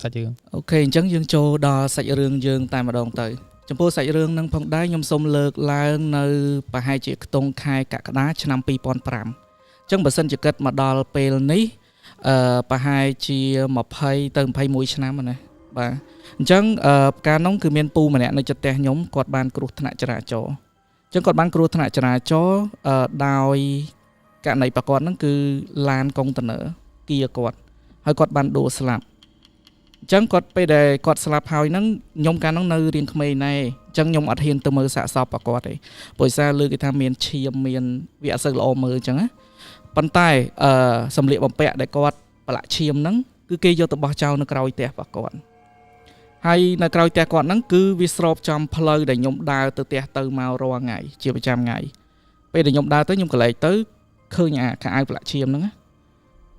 សាច់រឿង អូខេអញ្ចឹងយើងចូលដល់សាច់រឿងយើងតែម្ដងទៅចំពោះសាច់រឿងនឹងផងដែរខ្ញុំសូមលើកឡើងនៅប្រហែលជាខ្ទង់ខែកក្កដាឆ្នាំ2005អញ្ចឹងបើសិនជាគិតមកដល់ពេលនេះប្រហែលជា20ទៅ21ឆ្នាំណាបាទអញ្ចឹងកាលនោះគឺមានពូម្នាក់នៅចិត្តផ្ទះខ្ញុំគាត់បានគ្រោះថ្នាក់ចរាចរណ៍អញ្ចឹងគាត់បានគ្រោះថ្នាក់ចរាចរណ៍ដោយករណីប្រកបហ្នឹងគឺឡានកុងតឺន័រគីគាត់ហើយគាត់បានដួលស្លាប់អញ្ចឹងគាត់ពេលដែលគាត់ស្លាប់ហើយហ្នឹងខ្ញុំកាលនោះនៅរៀនក្មេងណែអញ្ចឹងខ្ញុំអត់ហ៊ានទៅមើលសាកសពប្រកបទេព្រោះសារលើគេថាមានឈាមមានវាអត់សូវល្អមើលអញ្ចឹងណាប៉ុន្តែសម្លៀកបំពាក់ដែលគាត់ប្រឡាក់ឈាមហ្នឹងគឺគេយកទៅបោះចោលនៅក្រោយផ្ទះប្រកបហើយនៅក្រោយផ្ទះគាត់ហ្នឹងគឺវាស្របចំផ្លូវដែលខ្ញុំដើរទៅផ្ទះទៅមករាល់ថ្ងៃជាប្រចាំថ្ងៃពេលដែលខ្ញុំដើរទៅខ្ញុំកន្លែងទៅឃើញអាខោអាវប្រឡាក់ឈាមហ្នឹង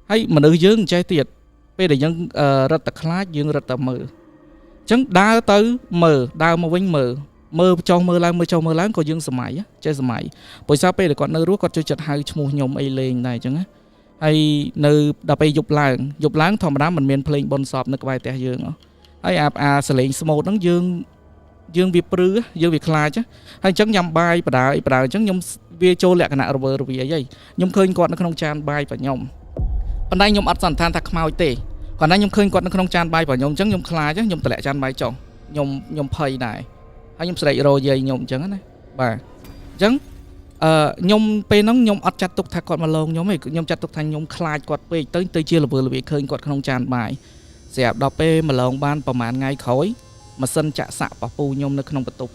ហើយមនុស្សយើងចេះទៀតពេលដែលយើងរត់តែខ្លាចយើងរត់តែមើលអញ្ចឹងដើរទៅមើលដើរមកវិញមើលចុះមើលឡើងក៏យើងសម័យចេះសម័យព្រោះសារពេលដែលគាត់នៅរស់គាត់ជួយចិត្តហៅឈ្មោះខ្ញុំអីលេងដែរអញ្ចឹងណាហើយនៅដល់ពេលយប់ឡើងធម្មតាមិនមានភ្លេងបុណ្យសពនៅក្បែរផ្ទះយើងហើយអាសលេងស្មូតហ្នឹងយើងវាព្រឺយើងវាខ្លាចហើយអញ្ចឹងញ៉ាំបាយបដាអញ្ចឹងខ្ញុំវាចូលលក្ខណៈរវើរវាយខ្ញុំឃើញគាត់នៅក្នុងចានបាយរបស់ខ្ញុំប៉ុន្តែខ្ញុំអត់សន្និដ្ឋានថាខ្មោចទេគាត់ណាខ្ញុំឃើញគាត់នៅក្នុងចានបាយរបស់ខ្ញុំអញ្ចឹងខ្ញុំខ្លាចខ្ញុំតម្លាក់ចានបាយចុះខ្ញុំភ័យដែរហើយខ្ញុំស្រែករោយាយខ្ញុំអញ្ចឹងណាបាទអញ្ចឹងខ្ញុំពេលហ្នឹងខ្ញុំអត់ចាត់ទុកថាគាត់មកលងខ្ញុំទេខ្ញុំចាត់ទុកថាខ្ញុំខ្លាចគាត់ពេកទៅជារវើរវាយឃើញគាត់ក្នុងចានបាយស្រាប់ដល់ពេលមកលងបានប្រហែលថ្ងៃក្រោយម៉ាស៊ីនចាក់សាក់ប៉ះពូខ្ញុំនៅក្នុងបន្ទប់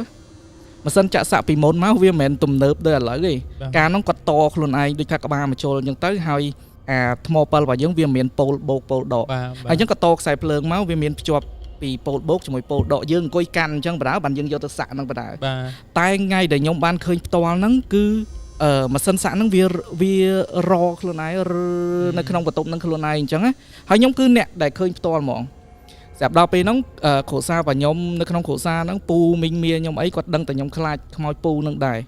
ម៉ាស៊ីនចាក់សាក់ពីមុនមកវាមិនមែនទំនើបដូចឥឡូវទេកាលហ្នឹងគាត់តខ្លួនឯងដូចថាក្បាលមកចូលអញ្ចឹងទៅហើយអាថ្មពិលរបស់យើងវាមានពោលបោកពោលដកហើយអញ្ចឹងក៏តខ្សែភ្លើងមកវាមានភ្ជាប់ពីពោលបោកជាមួយពោលដកយើងអង្គុយកាន់អញ្ចឹងបណ្ដាបានយើងយកទៅសាក់ហ្នឹងបណ្ដាតែថ្ងៃដែលខ្ញុំបានឃើញផ្ទាល់ហ្នឹងគឺម៉ាស៊ីនសាក់ហ្នឹងវារខ្លួនឯងនៅក្នុងបន្ទប់ហ្នឹងខ្លួនឯងអញ្ចឹងណាហើយខ្ញុំគឺអ្នកដែលឃើញផ្ទាល់ហ្មងស្រាប់ដល់ពេលហ្នឹងគ្រួសាររបស់ខ្ញុំនៅក្នុងគ្រួសារហ្នឹងពូមីងមាខ្ញុំអីគាត់ដឹងតែខ្ញុំខ្លាចខ្មោចពូហ្នឹងដែរ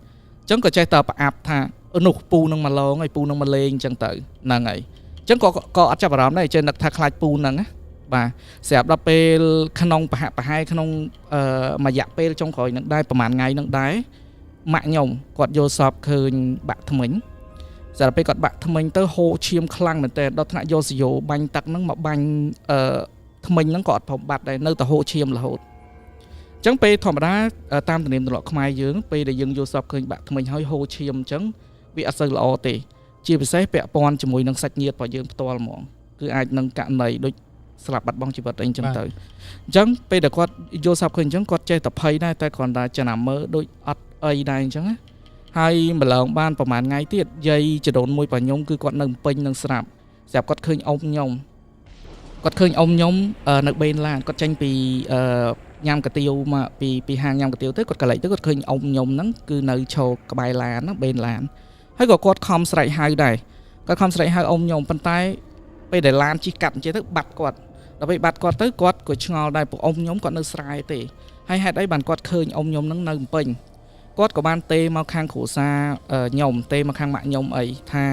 អញ្ចឹងក៏ចេះតែប្រអាប់ថានោះពូនឹងមកឡងហើយពូនឹងមកលេងអញ្ចឹងទៅហ្នឹងហើយអញ្ចឹងក៏អត់ចាប់អារម្មណ៍ដែរចេះនឹកថាខ្លាចពូហ្នឹងណាបាទស្រាប់ដល់ពេលក្នុងប្រហែលក្នុងមួយរយៈពេលចុងក្រោយហ្នឹងដែរប្រហែលថ្ងៃហ្នឹងដែរម៉ាក់ខ្ញុំគាត់យកសពឃើញបាក់ធ្មេញស្រាប់ពេលគាត់បាក់ធ្មេញទៅហូរឈាមខ្លាំងមែនតើដល់ថ្នាក់យកស៊ីយ៉ូបាញ់ទឹកហ្នឹងមកបាញ់ធ្មេញហ្នឹងក៏អត់ប្របាត់ដែរនៅតែហូរឈាមរហូតអញ្ចឹងពេលធម្មតាតាមទំនៀមទម្លាប់ខ្មែរយើងពេលដែលយើងយកសពឃើញបាក់ធ្មេញហើយហូរឈាមអញ្ចឹងវាអត់សូវល្អទេជាពិសេសពាក់ព័ន្ធជាមួយនឹងសាច់ញាតិរបស់យើងផ្ទាល់ហ្មងគឺអាចនឹងករណីដូចស្លាប់បាត់បង់ជីវិតអីអញ្ចឹងទៅអញ្ចឹងពេលដែលគាត់យកសពឃើញអញ្ចឹងគាត់ចេះតែភ័យដែរតែគ្រាន់តែចំណាំមើលដូចអត់អីដែរអញ្ចឹងណាហើយម្លងបានប្រហែលថ្ងៃទៀតយាយចដូនមួយរបស់ខ្ញុំគឺគាត់នៅពេញនឹងស្រាប់គាត់ឃើញអ៊ំខ្ញុំនៅបេនឡានគាត់ចេញពីញ៉ាំកាទៀវមកពីហាងញ៉ាំកាទៀវទៅគាត់កន្លែងទៅគាត់ឃើញអ៊ំខ្ញុំហ្នឹងគឺនៅឈរក្បែរឡានបេនឡានហើយក៏គាត់ខំស្រែកហៅដែរគាត់ខំស្រែកហៅអ៊ំខ្ញុំប៉ុន្តែពេលដែលឡានជិះកាត់អញ្ចឹងទៅបាត់គាត់ដល់ពេលបាត់គាត់ទៅគាត់ក៏ឆ្ងល់ដែរពួកអ៊ំខ្ញុំគាត់នៅស្រែទេហើយហេតុអីបានគាត់ឃើញអ៊ំខ្ញុំហ្នឹងនៅពេញគាត់ក៏បានទេមកខាងគ្រួសារខ្ញុំទេមកខាងម៉ាក់ខ្ញុំអីថា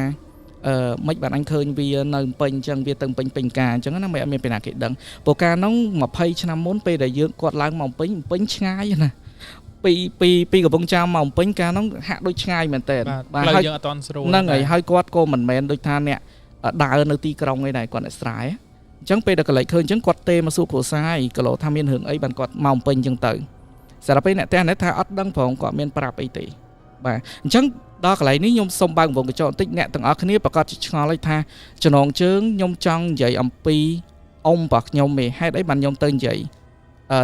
មិនបានអញឃើញវានៅពេញអញ្ចឹងវាទៅពេញការអញ្ចឹងណាមិនអត់មានពេលណាគេដឹងព្រោះការហ្នឹង20ឆ្នាំមុនពេលដែលយើងគាត់ឡើងមកពេញឆ្ងាយណាពីកំពង់ចាមមកពេញការហ្នឹងហាក់ដូចឆ្ងាយមែនតើបាទហើយយើងអត់តន់ស្រួលហ្នឹងហើយគាត់ក៏មិនមែនដូចថាអ្នកដើរនៅទីក្រុងឯដែរគាត់អ្នកស្រែអញ្ចឹងពេលដែលកន្លែងឃើញអញ្ចឹងគាត់ទេមកសួរគ្រួសារឯគីឡូថាមានរឿងអីបានគាត់មកពេញអញ្ចឹងទៅសារពេលអ្នកផ្ទះនេះថាអត់ដឹងផងគាត់មានប្រាប់អីទេបាទអញ្ចឹងដល់កន្លែងនេះខ្ញុំសូមបើកវងកញ្ចក់បន្តិចអ្នកទាំងអស់គ្នាប្រកាសជាឆ្ងល់ថាចំណងជើងខ្ញុំចង់និយាយអំពីអ៊ំរបស់ខ្ញុំឯហេតុអីបានខ្ញុំទៅនិយាយ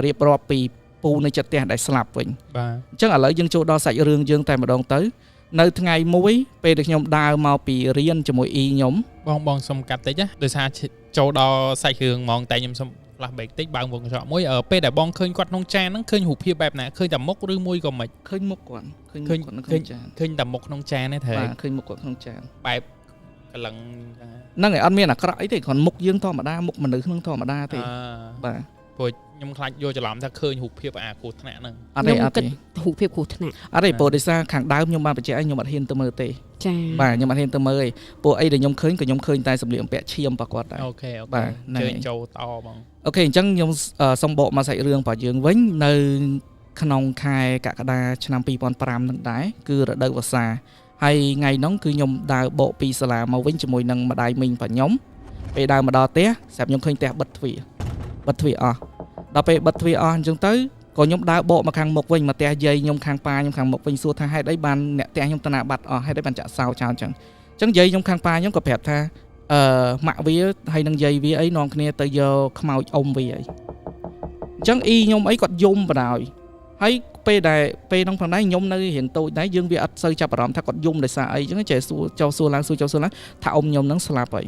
រៀបរាប់ពីពូនៅចិត្តផ្ទះដែលស្លាប់វិញបាទអញ្ចឹងឥឡូវយើងចូលដល់សាច់រឿងយើងតែម្ដងទៅនៅថ្ងៃមួយពេលដែលខ្ញុំដើរមកពីរៀនជាមួយអ៊ីខ្ញុំបងសុំកាត់តិចណាដោយសារចូលដល់សាច់រឿងហ្មងតែខ្ញុំសុំflashback តិចបើវងកញ្ចក់មួយពេលដែលបងឃើញគាត់ក្នុងចានហ្នឹងឃើញរូបភាពបែបណាឃើញតែមុខឬមួយក៏មិនឃើញមុខគាត់ឃើញមុខគាត់ក្នុងចានឃើញតែមុខក្នុងចានទេត្រូវបាទឃើញមុខគាត់ក្នុងចានបែបកលឹងហ្នឹងឯងអត់មានអាក្រក់អីទេគ្រាន់មុខយើងធម្មតាមុខមនុស្សក្នុងធម្មតាទេបាទ ព្រោះខ្ញុំខ្លាចយកច្រឡំថាឃើញរូបភាពអាគ្រោះថ្នាក់ហ្នឹង អត់ទេ រូបភាពគ្រោះថ្នាក់ អត់ទេព្រោះដោយសារខាងដើមខ្ញុំបានបញ្ជាក់ឲ្យខ្ញុំអត់ហ៊ានទៅមើលទេ ចា បាទខ្ញុំអត់ហ៊ានទៅមើលទេពួកអីដែលខ្ញុំឃើញក៏ខ្ញុំឃើញតែសម្លៀកបំពាក់ឈាមរបស់គាត់ដែរ អូខេ បាទ ជើញចូលតបង អូខេអញ្ចឹងខ្ញុំសូមបកមកសាច់រឿងរបស់យើងវិញនៅក្នុងខែកក្កដាឆ្នាំ2005នឹងដែរគឺរដូវវស្សាហើយថ្ងៃហ្នឹងគឺខ្ញុំដើរបកពីសាលាមកវិញជាមួយនឹងម្ដាយមីងរបស់ខ្ញុំពេលដើរមកដល់ផ្ទះស្រាប់ខ្ញុំឃើញផ្ទះបិទទ្វារអស់ដល់ពេលបិទទ្វារអស់អញ្ចឹងទៅក៏ខ្ញុំដើរបកមកខាងមុខវិញមកផ្ទះយាយខ្ញុំខាងប៉ាខ្ញុំខាងមុខវិញសួរថាហេតុអីបានអ្នកផ្ទះខ្ញុំតាបាត់អស់ហេតុអីបានចាក់សោចោលអញ្ចឹងយាយខ្ញុំខាងប៉ាខ្ញុំក៏ប្រាប់ថាម៉ាក់វាហើយនឹងយាយវាអីនាំគ្នាទៅយកខ្មោចអ៊ំវាអីអញ្ចឹងអ៊ីខ្ញុំអីគាត់យំបណ្ដោយហើយពេលហ្នឹងផងដែរខ្ញុំនៅរៀងតូចដែរយើងវាអត់សូវចាប់អារម្មណ៍ថាគាត់យំដោយសារអីអញ្ចឹងចេះសួរឡើងថាអ៊ំខ្ញុំហ្នឹងស្លាប់ហើយ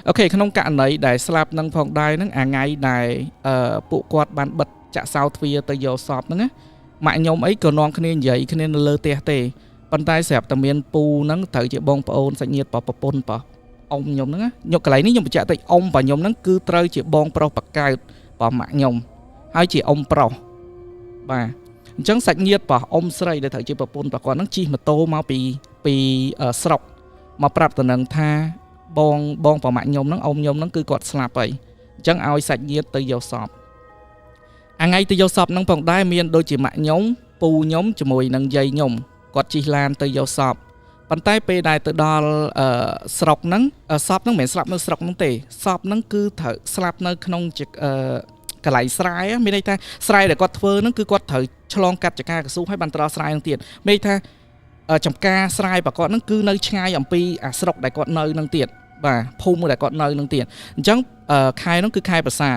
អូខេក្នុងករណីដែលស្លាប់ហ្នឹងផងដែរហ្នឹងអាថ្ងៃដែលពួកគាត់បានបិទចាក់សោទ្វារទៅយកសពហ្នឹងណាម៉ាក់ខ្ញុំអីក៏នាំគ្នានិយាយគ្នានៅលើផ្ទះទេប៉ុន្តែស្រាប់តែមានពូហ្នឹងត្រូវជាបងប្អូនសាច់ញាតិប្រពន្ធអ៊ំខ្ញុំហ្នឹងខ្ញុំកន្លែងនេះខ្ញុំបញ្ជាក់ទៅអ៊ំរបស់ខ្ញុំហ្នឹងគឺត្រូវជាបងប្រុសបកើតរបស់ម៉ាក់ខ្ញុំហើយជាអ៊ំប្រុសបាទអញ្ចឹងសាច់ញាតិរបស់អ៊ំស្រីដែលត្រូវជាប្រពន្ធរបស់គាត់ហ្នឹងជិះម៉ូតូមកពីស្រុកមកប្រាប់តំណឹងថាបងរបស់ម៉ាក់ខ្ញុំហ្នឹងអ៊ំខ្ញុំហ្នឹងគឺគាត់ស្លាប់ហើយអញ្ចឹងឲ្យសាច់ញាតិទៅយកសពអាថ្ងៃទៅយកសពហ្នឹងផងដែរមានដូចជាម៉ាក់ខ្ញុំពូខ្ញុំជាមួយនឹងយាយខ្ញុំគាត់ជិះឡានទៅយកសពប៉ុន្តែពេលដែលទៅដល់ស្រុកហ្នឹងសពហ្នឹងមិនមែនស្លាប់នៅស្រុកហ្នឹងទេសពហ្នឹងគឺត្រូវស្លាប់នៅក្នុងកន្លែងស្រែមានន័យថាស្រែដែលគាត់ធ្វើហ្នឹងគឺគាត់ត្រូវឆ្លងកាត់ចការកស៊ូហើយបានទៅដល់ស្រែហ្នឹងទៀតមានន័យថាចំការស្រែរបស់គាត់ហ្នឹងគឺនៅឆ្ងាយអំពីអាស្រុកដែលគាត់នៅហ្នឹងទៀតបាទភូមិដែលគាត់នៅហ្នឹងទៀតអញ្ចឹងខែហ្នឹងគឺខែប្រាសា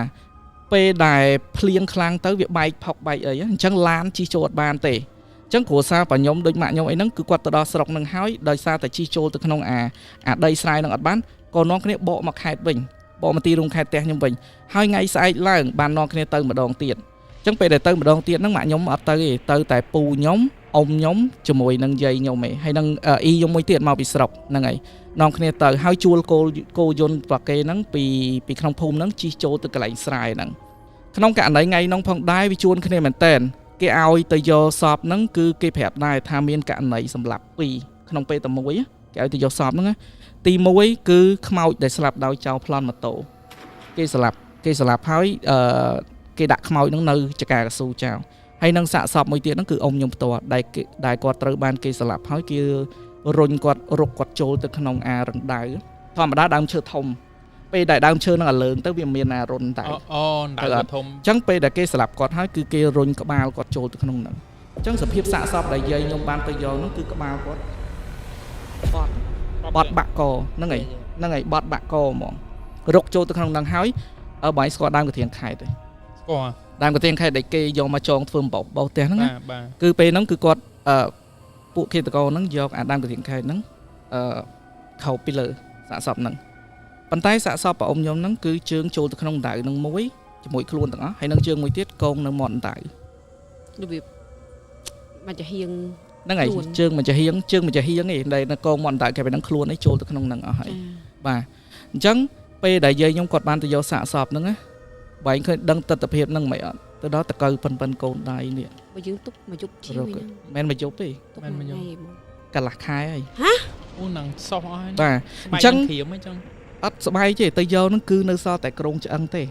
ពេលដែលភ្លៀងខ្លាំងទៅវាបែកផុកបែកអីអញ្ចឹងឡានជិះចូលអត់បានទេអញ្ចឹងគ្រួសាររបស់ខ្ញុំដូចម៉ាក់ខ្ញុំអីហ្នឹងគឺគាត់ទៅដល់ស្រុកហ្នឹងហើយដោយសារតែជិះចូលទៅក្នុងអាដីស្រែហ្នឹងអត់បានក៏នាំគ្នាបកមកខេត្តវិញបកមកទីរួមខេត្តផ្ទះខ្ញុំវិញហើយថ្ងៃស្អែកឡើងបាននាំគ្នាទៅម្ដងទៀតអញ្ចឹងពេលដែលទៅម្ដងទៀតហ្នឹងម៉ាក់ខ្ញុំអត់ទៅទេទៅតែពូខ្ញុំអ៊ំខ្ញុំជាមួយនឹងយាយខ្ញុំឯងហើយនឹងអ៊ីខ្ញុំមួយទៀតមកពីស្រុកហ្នឹងហើយនាំគ្នាទៅហើយជួលគោយន្តរបស់គេហ្នឹងពីក្នុងភូមិហ្នឹងជិះចូលទៅកន្លែងស្រែហ្នឹងក្នុងករណីថ្ងៃហ្នឹងផងដែរវាជួនគ្នាមែនតើគេឲ្យទៅយកសពហ្នឹងគឺគេប្រាប់ដែរថាមានករណីសម្លាប់2ក្នុងពេលតែមួយគេឲ្យទៅយកសពហ្នឹងទី1គឺខ្មោចដែលស្លាប់ដោយចោលប្លន់ម៉ូតូគេស្លាប់ហើយគេដាក់ខ្មោចហ្នឹងនៅចការកស៊ូចោលហើយនឹងសាកសពមួយទៀតហ្នឹងគឺអ៊ំខ្ញុំផ្ទាល់ដែលគាត់ត្រូវបានគេស្លាប់ហើយគេរុញគាត់រុកគាត់ចូលទៅក្នុងរណ្ដៅធម្មតាដើមឈើធំពេលដែលដើមឈើហ្នឹងអាលើងទៅវាមានរុនតែអូដើមធំអញ្ចឹងពេលដែលគេស្លាប់គាត់ហើយគឺគេរុញក្បាលគាត់ចូលទៅក្នុងហ្នឹងអញ្ចឹងសភាពសាកសពដែលយាយខ្ញុំបានទៅយកហ្នឹងគឺក្បាលគាត់បត់បាក់កហ្នឹងហើយបត់បាក់កហ្មងរុកចូលទៅក្នុងហ្នឹងហើយបងស្គាល់ដើមកធៀងខេតទេស្គាល់ដើមកធៀងខេតដែលគេយកមកចងធ្វើបោកផ្ទះហ្នឹងបាទគឺពេលហ្នឹងគឺគាត់ពួកឃាតករហ្នឹងយកអាដើមកធៀងខេតហ្នឹងខោពីលើសាកសពហ្នឹងប៉ុន្តែសាកសពប្រអ៊ំខ្ញុំហ្នឹងគឺជើងចូលទៅក្នុងដៅហ្នឹងមួយជាមួយខ្លួនទាំងអស់ហើយនឹងជើងមួយទៀតកងនៅមាត់ដៅរបៀបមកចាហៀងហ្នឹងហើយជើងមកចាហៀងឯងដែលនៅកងមាត់ដៅគេពេលហ្នឹងខ្លួនឯងចូលទៅក្នុងហ្នឹងអស់ហើយបាទអញ្ចឹងពេលដែលយាយខ្ញុំគាត់បានទៅយកសាកសពហ្នឹងណាបែងឃើញដឹងទស្សនភាពហ្នឹងមិនអត់ទៅដល់តកៅប៉ុនកូនដៃនេះបើយើងទុកមកយប់ជាងវិញមិនមកយប់ទេមិនមកយប់កន្លះខែហើយហ៎អូនឹងសោះអស់ហើយបាទអញ្ចឹងព្រាមអញ្ចឹងអត់ស្បែកទេទៅយកហ្នឹងគឺនៅសល់តែក្រងឆ្អឹងទេ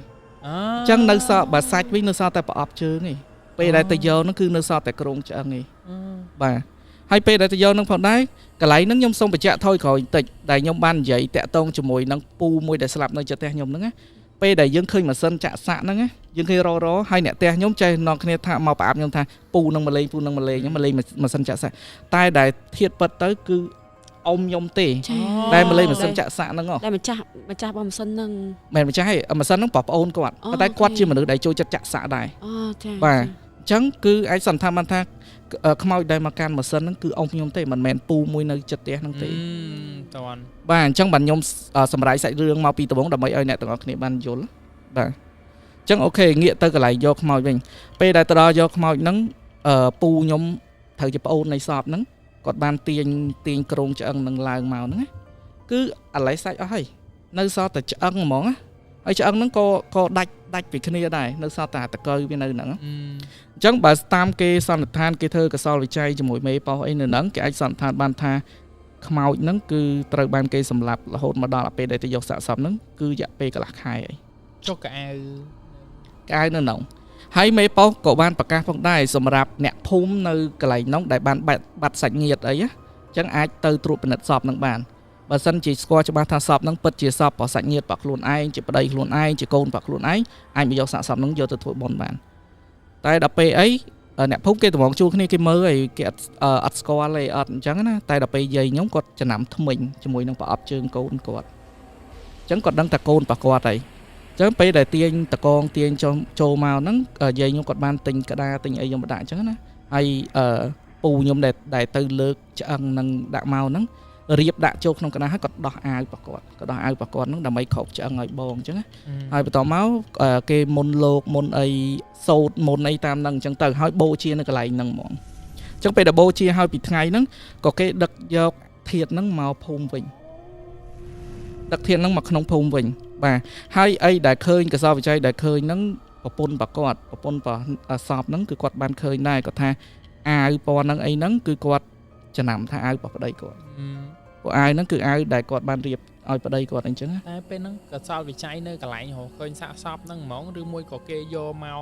អញ្ចឹងនៅសល់បើសាច់វិញនៅសល់តែប្រអប់ជើងឯងពេលដែលទៅយកហ្នឹងគឺនៅសល់តែក្រងឆ្អឹងឯងបាទហើយពេលដែលទៅយកហ្នឹងផងដែរកន្លែងហ្នឹងខ្ញុំសូមបញ្ជាក់ថយក្រោយបន្តិចដែលខ្ញុំបាននិយាយតាក់ទងជាមួយនឹងពូមួយដែលស្លាប់នៅជិតផ្ទះខ្ញុំហ្នឹងណាពេលដែលយើងឃើញម៉ាស៊ីនចាក់សាក់ហ្នឹងណាយើងឃើញរហើយអ្នកផ្ទះខ្ញុំចេះនាំគ្នាថាមកប្រអាប់ខ្ញុំថាពូនឹងមកលេងម៉ាស៊ីនចាក់សាក់តែដែលធៀបពិតទៅគឺអ៊ំខ្ញុំទេដែលមកលេងម៉ាស៊ីនចាក់សាក់ហ្នឹងដែលម្ចាស់របស់ម៉ាស៊ីនហ្នឹងមិនម្ចាស់ទេម៉ាស៊ីនហ្នឹងប្អូនគាត់តែគាត់ជាមនុស្សដែលចូលចិត្តចាក់សាក់ដែរចាបាទអញ្ចឹងគឺអាចសន្និដ្ឋានបានថាខ្មោចដែលមកកាន់ម៉ាស៊ីនហ្នឹងគឺអ៊ំខ្ញុំទេមិនមែនពូមួយនៅចិត្តផ្ទះហ្នឹងទេតន់បាទអញ្ចឹងបាទខ្ញុំសម្រាប់សាច់រឿងមកពីដំបូងដើម្បីឲ្យអ្នកទាំងអស់គ្នាបានយល់បាទអញ្ចឹងអូខេងាកទៅកន្លែងយកខ្មោចវិញពេលដែលទៅដល់យកខ្មោចហ្នឹងពូខ្ញុំត្រូវជាប្អូននៃសពហ្នឹងគាត់បានទាញក្រងឆ្អឹងនឹងឡើងមកហ្នឹងគឺអាឡៃសាច់អស់ហើយនៅសល់តែឆ្អឹងហ្មងហើយឆ្អឹងហ្នឹងក៏ ដាច់ពីគ្នាដែរនៅសតតែតកើវានៅហ្នឹងអញ្ចឹងបើតាមគេសន្និដ្ឋានគេធ្វើកសលវិច័យជាមួយមេប៉ោះអីនៅហ្នឹងគេអាចសន្និដ្ឋានបានថាខ្មោចហ្នឹងគឺត្រូវបានគេសម្លាប់រហូតមកដល់ពេលដែលទៅយកសាកសពហ្នឹងគឺរយៈពេលកន្លះខែអី ចុះកៅអៅ កៅអៅនៅហ្នឹងហើយមេប៉ោះក៏បានប្រកាសផងដែរសម្រាប់អ្នកភូមិនៅកន្លែងហ្នឹងដែលបានបាត់សាច់ញាតិអីណាអញ្ចឹងអាចទៅត្រួតពិនិត្យសពហ្នឹងបានបើសិនជាស្គាល់ច្បាស់ថាសពហ្នឹងពិតជាសពរបស់សាច់ញាតិរបស់ខ្លួនឯងជាប្តីខ្លួនឯងជាកូនរបស់ខ្លួនឯងអាចមកយកសាកសពហ្នឹងយកទៅធ្វើបុណ្យបានតែដល់ពេលអីអ្នកភូមិគេតម្រងជួលគ្នាគេមើលអីគេអត់ស្គាល់អីអត់អញ្ចឹងណាតែដល់ពេលយាយខ្ញុំគាត់ចំណាំថ្មិញជាមួយនឹងប្រអប់ជើងកូនគាត់អញ្ចឹងគាត់ដឹងតែកូនរបស់គាត់ហើយអញ្ចឹងពេលដែលទាញតកងទាញចូលមកហ្នឹងយាយខ្ញុំគាត់បានទិញក្តារទិញអីខ្ញុំដាក់អញ្ចឹងណាហើយពូខ្ញុំដែលទៅលើកឆ្អឹងនឹងដាក់មកហ្នឹងរៀបដាក់ចូលក្នុងក្តារហើយគាត់ដោះអាវរបស់គាត់ហ្នឹងដើម្បីខោបឆ្អឹងឲ្យបងអញ្ចឹងណាហើយបន្តមកគេមុនលោកមុនអីសោតមុនអីតាមហ្នឹងអញ្ចឹងទៅហើយបូជានៅកន្លែងហ្នឹងហ្មងអញ្ចឹងពេលដែលបូជាហើយពីថ្ងៃហ្នឹងក៏គេដឹកយកធាតុហ្នឹងមកភូមិវិញដឹកធាតុហ្នឹងមកក្នុងភូមិវិញបាទហើយអីដែលឃើញកសលវិច័យដែលឃើញហ្នឹងប្រពន្ធរបស់គាត់ប្រពន្ធរបស់សពហ្នឹងគឺគាត់បានឃើញដែរគាត់ថាអាវពណ៌ហ្នឹងអីហ្នឹងគឺគាត់ចំណាំថាអាវរបស់ប្តីគាត់ពួកអាវហ្នឹងគឺអាវដែលគាត់បានរៀបឲ្យប្តីគាត់អញ្ចឹងតែពេលហ្នឹងកសលវិច័យនៅកន្លែងរកឃើញសាកសពហ្នឹងហ្មងឬមួយក៏គេយកមក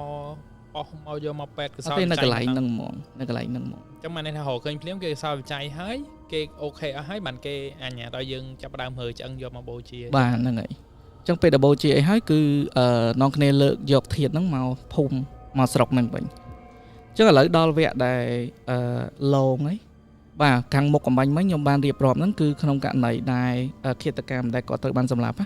បោះមកយកមកពេទ្យកសលវិច័យនៅកន្លែងហ្នឹងហ្មងនៅកន្លែងហ្នឹងហ្មងអញ្ចឹងបានន័យថារកឃើញភ្លាមគេកសលវិច័យហើយគេអូខេអស់ហើយបានគេអញ្ញាតឲ្យយើងចាប់ផ្ដើមរើឆ្អឹងយកមកបូជាបាទហ្នឹងហើយអញ្ចឹងពេលដែលបូជាអីហើយគឺនាំគ្នាលើកយកធាតុហ្នឹងមកភូមិមកស្រុកហ្នឹងវិញអញ្ចឹងឥឡូវដល់វគ្គដែលឡងហើយបាទខាងមុខកំបាញ់មិញខ្ញុំបានរៀបរាប់ហ្នឹងគឺក្នុងករណីដែលឃាតកម្មដែលគាត់ត្រូវបានសម្លាប់ហ្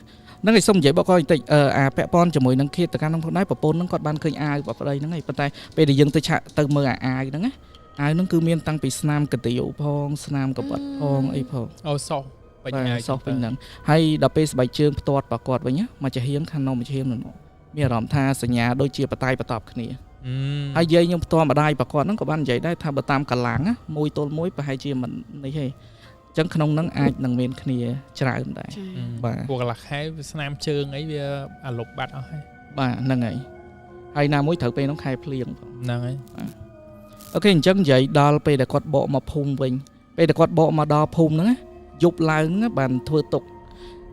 នឹងឯងសូមនិយាយបកគាត់បន្តិចអាពាក់ព័ន្ធជាមួយនឹងឃាតកម្មហ្នឹងផងដែរប្រពន្ធហ្នឹងគាត់បានឃើញអាវរបស់ប្តីហ្នឹងឯងប៉ុន្តែពេលដែលយើងទៅឆាក់ទៅមើលអាវហ្នឹងណាអាវហ្នឹងគឺមានតាំងពីស្នាមកទាវផងស្នាមកបិតផងអីផងអូសោះពេញអាវសោះពេញហ្នឹងហើយដល់ពេលស្បែកជើងផ្ទាត់របស់គាត់វិញមកចាហៀងខាងនោះមកចាហៀងនោះមានអារម្មណ៍ថាសញ្ញាដូចជាបតៃបតប់គ្នាហើយយាយខ្ញុំផ្ទាល់ម្ដាយរបស់គាត់ហ្នឹងក៏បាននិយាយដែរថាបើតាមកម្លាំងមួយទល់មួយប្រហែលជាមិននេះទេអញ្ចឹងក្នុងហ្នឹងអាចនឹងមានគ្នាច្រើនដែរបាទពួកកន្លះខែវាស្នាមជើងអីវាអាលុបបាត់អស់ហើយបាទហ្នឹងហើយណាមួយត្រូវពេលហ្នឹងខែភ្លៀងហ្នឹងហើយអូខេអញ្ចឹងនិយាយដល់ពេលដែលគាត់បកមកភូមិវិញពេលដែលគាត់បកមកដល់ភូមិហ្នឹងយប់ឡើងបានធ្វើទុក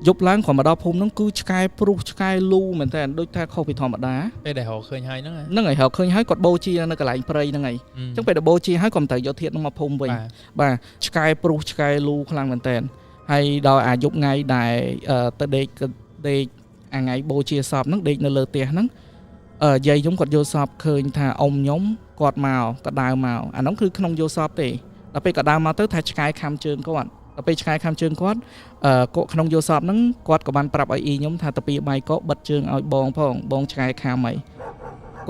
យប់ឡើងគ្រាន់មកដល់ភូមិហ្នឹងគឺឆ្កែព្រុសឆ្កែលូមែនតើដូចថាខុសពីធម្មតាពេលដែលរកឃើញហើយហ្នឹងហើយរកឃើញហើយគាត់បូជានៅកន្លែងព្រៃហ្នឹងហើយអញ្ចឹងពេលដែលបូជាហើយគាត់មិនត្រូវយកធាតុហ្នឹងមកភូមិវិញបាទឆ្កែព្រុសឆ្កែលូខ្លាំងមែនតើហើយដល់អាយប់ថ្ងៃដែលទៅដេកអាថ្ងៃបូជាសពហ្នឹងដេកនៅលើផ្ទះហ្នឹងយាយខ្ញុំគាត់យកសពឃើញថាអ៊ំខ្ញុំគាត់មកក៏ដើរមកអាហ្នឹងគឺក្នុងយកសពទេដល់ពេលក៏ដើរមកទៅថាឆ្កែខាំជើងគាត់ដល់ពេលឆ្កែខាំជើងគាត់ក្នុងយោសពហ្នឹងគាត់ក៏បានប្រាប់ឲ្យអ៊ីខ្ញុំថាទៅពីបាយកបិទជើងឲ្យបងផងបងឆ្កែខាំអី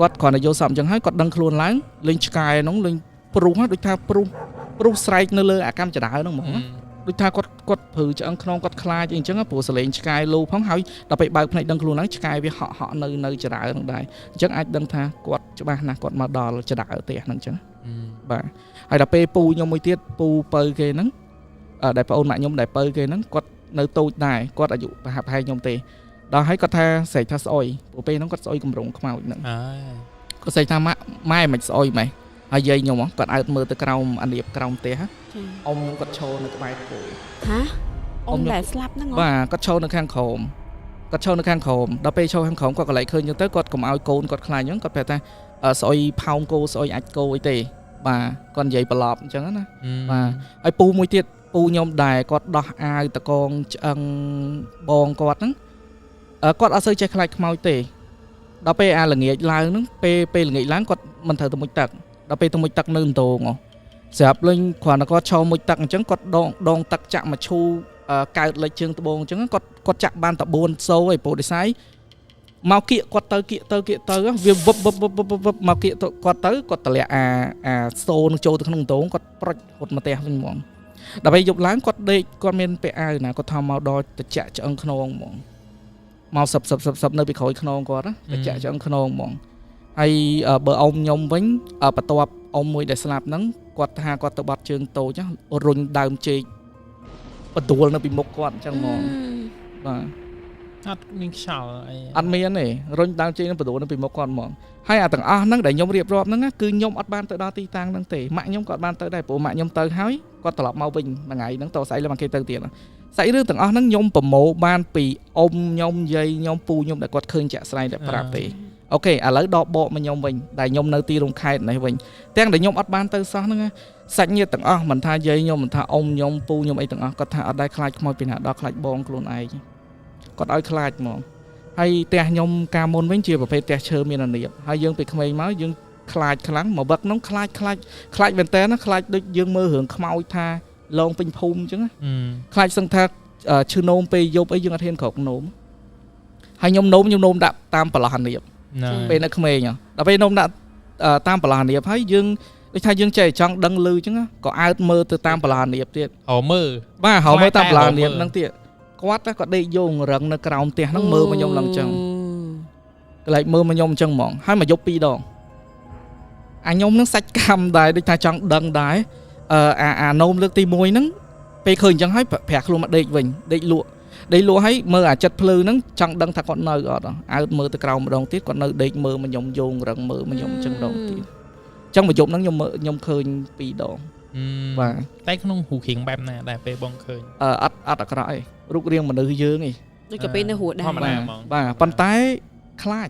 គាត់គ្រាន់តែយោសពអញ្ចឹងហើយគាត់ដឹងខ្លួនឡើងលេងឆ្កែហ្នឹងលេងព្រុសដូចថាព្រុសស្រែកនៅលើអាកម្មចដៅហ្នឹងហ្មងដូចថាគាត់ព្រឺឆ្អឹងខ្នងគាត់ខ្លាចអីអញ្ចឹងព្រោះសលេងឆ្កែលូផងហើយដល់ពេលបើកភ្នែកដឹងខ្លួនឡើងឆ្កែវាហក់នៅចដៅហ្នឹងដែរអញ្ចឹងអាចដឹងថាគាត់ច្បាស់ណាស់គាត់មកដល់ចដៅផ្ទះហ្នឹងអញ្ចឹងបាទហើយដល់ពេលពូខ្ញុំមួយទៀតពូពៅគេហ្នឹងដែលប្អូនម៉ាក់ខ្ញុំដែលពៅគេហ្នឹងគាត់នៅតូចដែរគាត់អាយុប្រហែលខ្ញុំទេដល់ហើយគាត់ថាស្រែកថាស្អុយព្រោះពេលហ្នឹងគាត់ស្អុយគម្រោងខ្មោចហ្នឹងគាត់ស្រែកថាម៉ែមិនស្អុយម៉េចហើយយាយខ្ញុំគាត់អើតមើលទៅក្រោមអានៀបក្រោមផ្ទះអ៊ំខ្ញុំគាត់ឈរនៅក្បែរគោហាអ៊ំដែលស្លាប់ហ្នឹងបាទគាត់ឈរនៅខាងក្រោមដល់ពេលឈរខាងក្រោមគាត់ក៏ឡែកឃើញទៅគាត់កុំឲ្យកូនគាត់ខ្លាចអញ្ចឹងគាត់ប្រាប់ថាស្អុយផោមគោស្អុយអាចគោអីទេបាទគាត់និយាយប្រឡប់អញ្ចឹងណាបាទហើយពូមួយទៀតពូខ្ញុំដែរគាត់ដោះអាវតកងឆ្អឹងបងគាត់ហ្នឹងគាត់អត់សូវចេះខ្លាចខ្មោចទេដល់ពេលអាល្ងាចឡើងហ្នឹងពេលល្ងាចឡើងគាត់មិនត្រូវទៅមុជទឹកដល់ពេលទៅមុជទឹកនៅដងស្រាប់លេងគ្រាន់តែគាត់ឈរមុជទឹកអញ្ចឹងគាត់ដងទឹកចាក់មកឈូកើតលេចជើងត្បូងអញ្ចឹងគាត់ចាក់បានតែ4សូឯពោដិស័យមកគៀកគាត់ទៅវាវឹបមកគៀកគាត់ទៅគាត់តម្លាក់អាសូនឹងចូលទៅក្នុងដងគាត់ប្រុចហត់មកផ្ទះវិញហ្មងដល់ពេលយប់ឡើងគាត់ដេកគាត់មានពាក់អាវណាគាត់ថមមកដល់ត្រជាក់ឆ្អឹងខ្នងហ្មងមកសឹបនៅពីក្រោយខ្នងគាត់ត្រជាក់ឆ្អឹងខ្នងហ្មងហើយបើអ៊ំខ្ញុំវិញបន្ទាប់អ៊ំមួយដែលស្លាប់ហ្នឹងគាត់ថាគាត់ទៅបាត់ជើងតូចរុញដើមចេកបន្ទួលនៅពីមុខគាត់អញ្ចឹងហ្មងបាទ អត់មានខ្យល់អី អត់មានទេរុញដើមជើងនឹងបដូរនឹងពីមុខគាត់ហ្មងហើយអាទាំងអស់ហ្នឹងដែលខ្ញុំរៀបរាប់ហ្នឹងគឺខ្ញុំអត់បានទៅដល់ទីតាំងហ្នឹងទេម៉ាក់ខ្ញុំក៏បានទៅដែរព្រោះម៉ាក់ខ្ញុំទៅហើយគាត់ត្រឡប់មកវិញថ្ងៃហ្នឹងតស្អីលើមកគេទៅទៀតសាច់រឿងទាំងអស់ហ្នឹងខ្ញុំប្រមូលបានពីអ៊ំខ្ញុំយាយខ្ញុំពូខ្ញុំដែលគាត់ឃើញចាក់ស្ដែងតែប្រាប់ទេអូខេឥឡូវដកបកមកខ្ញុំវិញដែលខ្ញុំនៅទីរំខេត្តនេះវិញទាំងដែលខ្ញុំអត់បានទៅសោះហ្នឹងសាច់ញាតិទាំងអស់មិនថាយាយខ្ញុំមិនថាអ៊ំខ្ញុំពូខ្ញុំអីទាំងអស់គាត់ថាអត់ដែរខ្លាចខ្មោចពីណាដល់ខ្លាចបងខ្លួនឯងគាត់ឲ្យខ្លាចហ្មងហើយផ្ទះខ្ញុំកាលមុនវិញជាប្រភេទផ្ទះឈើមានអានៀបហើយយើងពីក្មេងមកយើងខ្លាចខ្លាំងមកវឹកនោះខ្លាចមែនតើណាខ្លាចដូចយើងមើលរឿងខ្មោចថាឡងពេញភូមិអញ្ចឹងខ្លាចសឹងថាឈឺនោមពេលយប់អីយើងអត់ហ៊ានក្រោកនោមហើយខ្ញុំនោមដាក់តាមប្រឡោះអានៀបពេលនៅក្មេងដល់ពេលនោមដាក់តាមប្រឡោះអានៀបហើយយើងដូចថាយើងចេះចង់ដឹងលឺអញ្ចឹងក៏អើតមើលទៅតាមប្រឡោះអានៀបទៀតហៅមើលតាមប្រឡោះអានៀបហ្នឹងទៀតគាត់ក៏ដេកយោងរឹងនៅក្រោមផ្ទះហ្នឹងមើលមកខ្ញុំឡើងអញ្ចឹងកន្លែងមើលមកខ្ញុំអញ្ចឹងហ្មងហើយមកយប់2ដងអាខ្ញុំហ្នឹងសាច់កម្មដែរដូចថាចង់ដឹងដែរអានោមលើកទី1ហ្នឹងពេលឃើញអញ្ចឹងហើយប្រាក់ខ្លួនមកដេកវិញដេកលក់ហើយមើលអាចិត្តភ្លឺហ្នឹងចង់ដឹងថាគាត់នៅអត់អើតមើលទៅក្រោមម្ដងទៀតគាត់នៅដេកមើលមកខ្ញុំយោងរឹងមើលមកខ្ញុំអញ្ចឹងម្ដងទៀតអញ្ចឹងមកយប់ហ្នឹងខ្ញុំឃើញ2ដងបាទតែក្នុងរូបរាងបែបណាដែរពេលបងឃើញអត់អាក្រក់ឯងរូបរាងមនុស្សយើងឯងដូចកាពេលនៅហួរដែរបាទប៉ុន្តែខ្លាច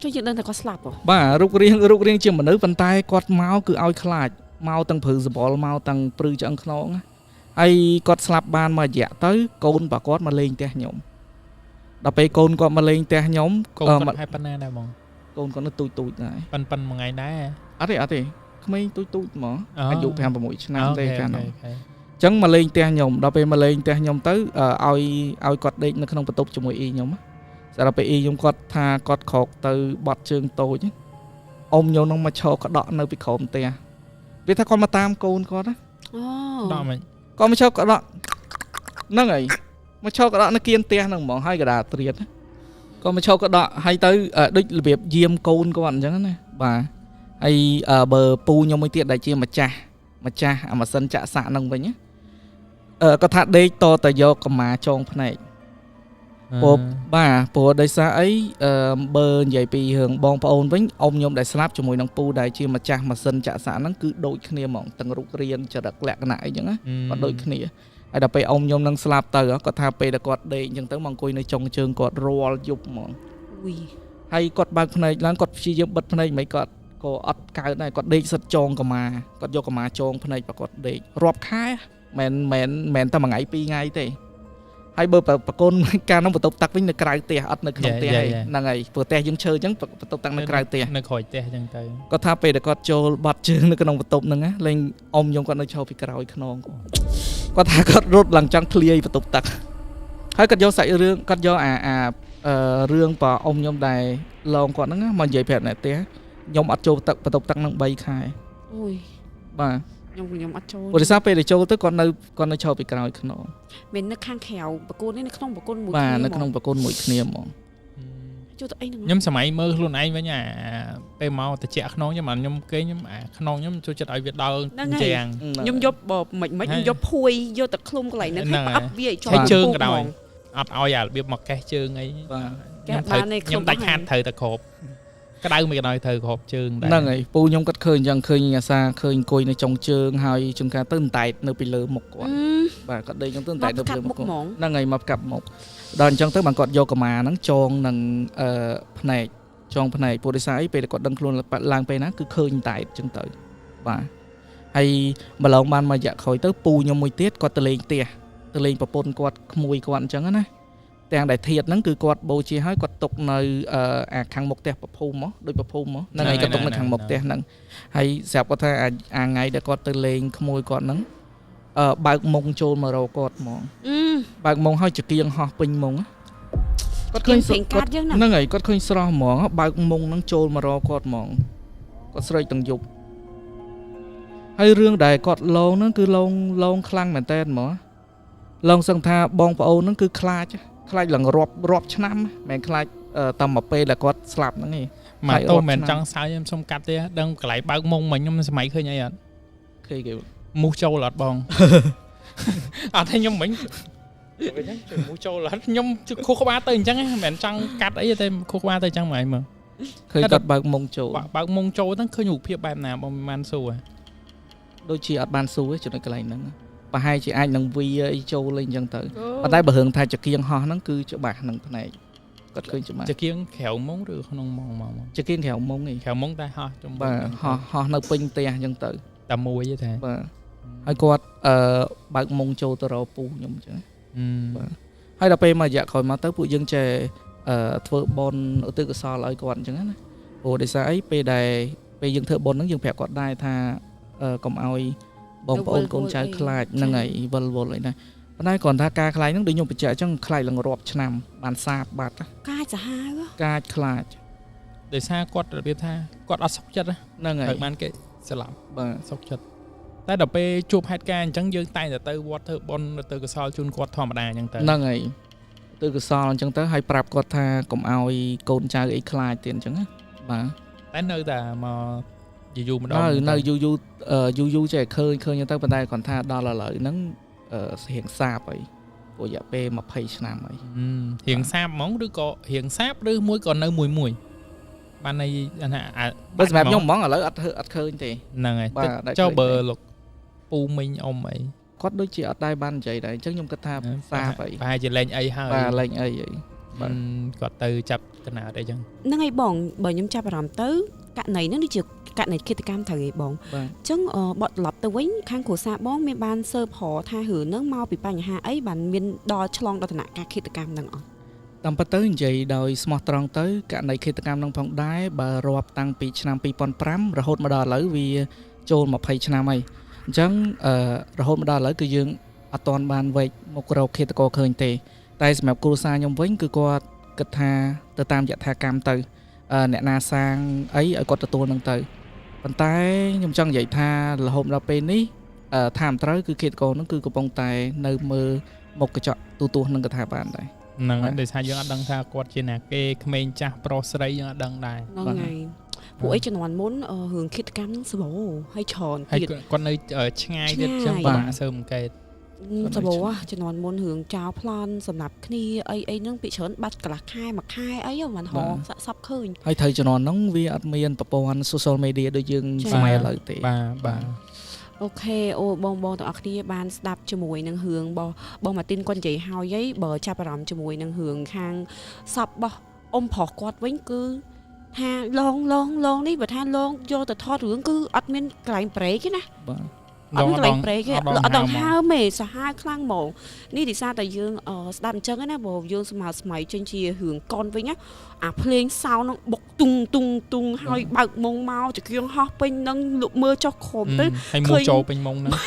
ចុះយើងដឹងថាគាត់ស្លាប់ហ៎បាទរូបរាងជាមនុស្សប៉ុន្តែគាត់មកគឺឲ្យខ្លាចមកទាំងព្រឺសបល់មកទាំងព្រឺឆ្អឹងខ្នងហើយគាត់ស្លាប់បានមួយរយៈទៅកូនរបស់គាត់មកលេងផ្ទះខ្ញុំដល់ពេលកូនគាត់មកលេងផ្ទះខ្ញុំកូនគាត់ហៅប៉ុណ្ណាដែរបងកូនគាត់នៅទូចដែរប៉ុនមួយថ្ងៃដែរអត់ទេក្មេងទូចហ្មងអាយុ5-6ឆ្នាំទេកាលនោះអញ្ចឹងមកលេងផ្ទះខ្ញុំដល់ពេលមកលេងផ្ទះខ្ញុំទៅឲ្យគាត់ដេកនៅក្នុងបន្ទប់ជាមួយអ៊ីខ្ញុំស្រាប់ពេលអ៊ីខ្ញុំគាត់ថាគាត់ក្រោកទៅបត់ជើងតូចអ៊ំខ្ញុំនឹងមកឈរក្តក់នៅពីក្រោមផ្ទះវាថាគាត់មកតាមកូនគាត់ដល់មិនគាត់មកឈរក្តក់ហ្នឹងហើយមកឈរក្តក់នៅគៀនផ្ទះហ្នឹងហ្មងហើយកដាត្រៀតគាត់មកឈរក្តក់ហើយទៅដូចរបៀបយាមកូនគាត់អញ្ចឹងណាបាទហើយបើពូខ្ញុំមួយទៀតដែលជាម្ចាស់អាម៉ាស៊ីនចាក់សាក់ហ្នឹងវិញគាត់ថាដេកតតែយកកម្មាចងភ្នែកព្រោះដោយសារអីបើនិយាយពីរឿងបងប្អូនវិញអ៊ំខ្ញុំដែលស្លាប់ជាមួយនឹងពូដែលជាម្ចាស់ម៉ាស៊ីនចាក់សាក់ហ្នឹងគឺដូចគ្នាហ្មងទាំងរូបរាងចរិតលក្ខណៈអីចឹងណាគាត់ដូចគ្នាហើយដល់ពេលអ៊ំខ្ញុំនឹងស្លាប់ទៅគាត់ថាពេលដែលគាត់ដេកអញ្ចឹងទៅមកអង្គុយនៅចុងជើងគាត់រាល់យប់ហ្មងហើយគាត់បើកភ្នែកឡើងគាត់ព្យាយាមបិទភ្នែកមិនគាត់ក៏អត់កើតដែរគាត់ដេកសិតចងកម្មាគាត់យកកម្មាចងភ្នែករបស់គាត់ដេករាប់ខែមិនតែមួយថ្ងៃ2ថ្ងៃទេហើយបើប្រកូនការនោះបន្ទប់តាក់វិញនៅក្រៅផ្ទះអត់នៅក្នុងផ្ទះហ្នឹងហើយព្រោះផ្ទះយើងឈើអញ្ចឹងបន្ទប់តាក់នៅក្រៅផ្ទះនៅក្រោយផ្ទះអញ្ចឹងទៅគាត់ថាពេលដែលគាត់ចូលបាត់ជើងនៅក្នុងបន្ទប់ហ្នឹងលេងអ៊ំខ្ញុំគាត់នៅឈរពីក្រោយខ្នងគាត់ថាគាត់រត់ឡើងចង់ធ្លាយបន្ទប់តាក់ហើយគាត់យកសាច់រឿងគាត់យករឿងបើអ៊ំខ្ញុំដែលឡងគាត់ហ្នឹងមកនិយាយប្រាប់អ្នកផ្ទះខ្ញុំអត់ចូលទឹកបន្ទប់ទឹកនឹង3ខែអូយបាទខ្ញុំអត់ចូលព្រោះដោយសារពេលដែលចូលទៅគាត់នៅឈរពីក្រោយខ្នងមិននៅខាងក្រៅបកូននេះនៅក្នុងបកូនមួយគ្នាបាទនៅក្នុងបកូនមួយគ្នាហ្មងចូលទៅអីហ្នឹងខ្ញុំសម័យមើលខ្លួនឯងវិញពេលមកតិចខ្នងខ្ញុំគេខ្ញុំខ្នងខ្ញុំចូលចិត្តឲ្យវាដល់ជាងខ្ញុំយកមិនខ្ញុំយកភួយយកទៅឃ្លុំកន្លែងហ្នឹងឲ្យផ្អាប់វាឲ្យជាប់ជើងក៏ដោយអត់ឲ្យរបៀបមកកេះជើងអីខ្ញុំដាច់ខាតត្រូវតែគ្របក្តៅមិនក៏ដោយត្រូវគ្របជើងដែរហ្នឹងហើយពូខ្ញុំគាត់ឃើញអញ្ចឹងឃើញអាសាឃើញអង្គុយនៅចុងជើងហើយជួនកាលទៅតែតនៅពីលើមុខគាត់បាទគាត់ដេកអញ្ចឹងទៅតែនៅពីលើមុខហ្នឹងហើយមកកាប់មុខដល់អញ្ចឹងទៅបានគាត់យកកម្មាហ្នឹងចងនឹងភ្នែកចងភ្នែកព្រោះដោយសារអីពេលគាត់ដឹងខ្លួនឡើងពេលណាគឺឃើញតែអញ្ចឹងទៅបាទហើយម្លងបានមករយៈក្រោយទៅពូខ្ញុំមួយទៀតគាត់ទៅលេងផ្ទះទៅលេងប្រពន្ធគាត់ក្មួយគាត់អញ្ចឹងណាទាំងដែលធាតហ្នឹងគឺគាត់បូជាហើយគាត់ຕົកនៅខាងមុខផ្ទះប្រភូមិមកដូចប្រភូមិមកហ្នឹងហើយគាត់ຕົកនៅខាងមុខផ្ទះហ្នឹងហើយស្រាប់គាត់ថាថ្ងៃដែលគាត់ទៅលេងក្មួយគាត់ហ្នឹងបើកមុងចូលមករកគាត់ហ្មងបើកមុងហើយចង្គៀងហោះពេញមុងគាត់ឃើញហ្នឹងហើយគាត់ឃើញស្រស់ហ្មងបើកមុងហ្នឹងចូលមករកគាត់ហ្មងគាត់ស្រែកទាំងយប់ហើយរឿងដែលគាត់ឡងហ្នឹងគឺឡងខ្លាំងមែនតើហ្មងឡងសឹងថាបងប្អូនហ្នឹងគឺខ្លាចឡើងរាប់ឆ្នាំមិនខ្លាចតាមមកពេលដែលគាត់ស្លាប់ហ្នឹងឯងមកតោមិនចង់សើខ្ញុំសុំកាត់ទេដឹងកន្លែងបើកមុងមកខ្ញុំសម័យឃើញអីអត់ឃើញគេមូសចូលអត់បងអត់ទេខ្ញុំមិញ vậy chứ chuyện mua trâu là nhom khô có ba từ chẳng á mẹ trăng cắt ấy thế khô có ba từ chẳng mày mà ឃើញគាត់បើកមុងចូល បើកមុងចូលហ្នឹងឃើញរូបភាពបែបណាបងបានសួរ ដូចជាអត់បានស៊ូទេចំណុចកន្លែងហ្នឹងប្រហែលជាអាចនឹងវាអីចូលលេងអញ្ចឹងទៅប៉ុន្តែបើរឿងថាចកៀងហោះហ្នឹងគឺច្បាស់នឹងផ្នែកគាត់ឃើញច្បាស់ ចកៀងក្រៅមុងឬក្នុងមុងមក ចកៀងក្រៅមុងឯង ក្រៅមុងតែហោះចំ បាទហោះនៅពេញផ្ទះអញ្ចឹងទៅ តែមួយទេ បាទហើយគាត់បើកមុងចូលទៅរកពូខ្ញុំអញ្ចឹងបាទហើយដល់ពេលមករយៈក្រោយមកទៅពួកយើងចេះធ្វើបនឧទ្ទិសកុសលឲ្យគាត់អញ្ចឹងណាព្រោះដោយសារអីពេលដែលពេលយើងធ្វើបនហ្នឹងយើងប្រាប់គាត់ដែរថាកុំឲ្យបងប្អូនកូនចៅខ្លាចហ្នឹងហើយវល់អីណាប៉ុន្តែគ្រាន់ថាការខ្លាចហ្នឹងដូចខ្ញុំបញ្ជាក់អញ្ចឹងខ្លាចឡើងរាប់ឆ្នាំបានសាបបាត់ កាចសាហាវ កាចខ្លាច ដោយសារគាត់របៀបថាគាត់អត់សុខចិត្ត ហ្នឹងហើយ បានគេស្លាប់ បាទ សុខចិត្តតែដល់ពេលជួបហេតុការណ៍អញ្ចឹងយើងតែងតែទៅវត្តធ្វើបន់ទៅកសលជូនគាត់ធម្មតាអញ្ចឹងទៅ ហ្នឹងហើយទៅកសលអញ្ចឹងទៅហើយប្រាប់គាត់ថាកុំឲ្យកូនចៅអីខ្លាចទៀតអញ្ចឹងណាបាទ តែនៅតែមកយូរម្ដង នៅយូរចេះឃើញទៅប៉ុន្តែគាត់ថាដល់ឥឡូវហ្នឹងរៀងសាបហើយព្រោះរយៈពេល20ឆ្នាំហើយ រៀងសាបហ្មងឬក៏រៀងសាបឬមួយក៏នៅមួយបានន័យថា បើសម្រាប់ខ្ញុំហ្មងឥឡូវអត់ឃើញទេ ហ្នឹងហើយ បាទ ចុះបើលោកពូមីងអ៊ំអី គាត់ដូចជាអត់ដែរបាននិយាយដែរអញ្ចឹងខ្ញុំគិតថាសាបហើយ ប្រហែលជាលេងអីហើយ បាទលេងអីហើយ បាទគាត់ទៅចាប់កណាត់អីចឹង ហ្នឹងហើយបងបើខ្ញុំចាប់អារម្មណ៍ទៅករណីហ្នឹងដូចជាករណីឃាតកម្មត្រូវឯងបង បាទ អញ្ចឹងបត់ត្រឡប់ទៅវិញខាងគ្រួសារបងមានបានសើបរថារឿងហ្នឹងមកពីបញ្ហាអីបានមានដល់ឆ្លងដល់ឋានៈការឃាតកម្មហ្នឹងអត់ តាមពិតទៅនិយាយដោយស្មោះត្រង់ទៅករណីឃាតកម្មនឹងផងដែរបើរាប់តាំងពីឆ្នាំ2005រហូតមកដល់ឥឡូវវាចូល20ឆ្នាំហើយអញ្ចឹងរហូតមកដល់ឥឡូវគឺយើងអត់ទាន់បានវែកមករកឃាតករឃើញទេតែសម្រាប់គ្រួសារខ្ញុំវិញគឺគាត់គិតថាទៅតាមយថាកម្មទៅអ្នកណាសាងអីឲ្យគាត់ទទួលនឹងទៅប៉ុន្តែខ្ញុំចង់និយាយថារហូតដល់ពេលនេះថាមិនត្រូវគឺឃាតករនឹងគឺកំពុងតែនៅមើលមុខកញ្ចក់ទូទាស់នឹងកថាបានដែរ ហ្នឹងហើយដោយសារយើងអត់ដឹងថាគាត់ជាណាគេក្មេងចាស់ប្រុសស្រីយើងអត់ដឹងដែរ ហ្នឹងហើយពួកអីជំនាន់មុនរឿងឃាតកម្មហ្នឹងសម្បូរហើយច្រើន ហើយ ទៀត គាត់នៅឆ្ងាយទៀតចឹងពិបាកសើមកេត សម្បូរជំនាន់មុនរឿងចោលប្លន់សម្រាប់គ្នាអីហ្នឹងពីច្រើនបាត់កន្លះខែមួយខែអីមិនហោសាក់សពឃើញ ហើយត្រូវជំនាន់ហ្នឹងវាអត់មានប្រព័ន្ធ social media ដូចយើងសម័យឥឡូវទេ បាទ អូខេអូបងទាំងអស់គ្នាបានស្ដាប់ជាមួយនឹងរឿងបងម៉ាទីនគាត់និយាយហើយបើចាប់អារម្មណ៍ជាមួយនឹងរឿងខាងសពរបស់អ៊ំប្រុសគាត់វិញគឺថាឡងនេះបើថាឡងយកទៅថតរឿងគឺអត់មានកន្លែងប្រេកទេណា បាទ អត់មានកន្លែងប្រេកទេអត់ដល់ហើមទេសាហាវខ្លាំងហ្មងនេះដោយសារតែយើងស្ដាប់អញ្ចឹងណាបើយើងស្មើស្មៃចេញជារឿងកនវិញណាអាភ្លេងសោនឹងបុកទុងហើយបើកមុងមកចង្គៀងហោះពេញនឹងលក់មើលចុះខំទៅ ហើយមកចូលពេញមុងហ្នឹង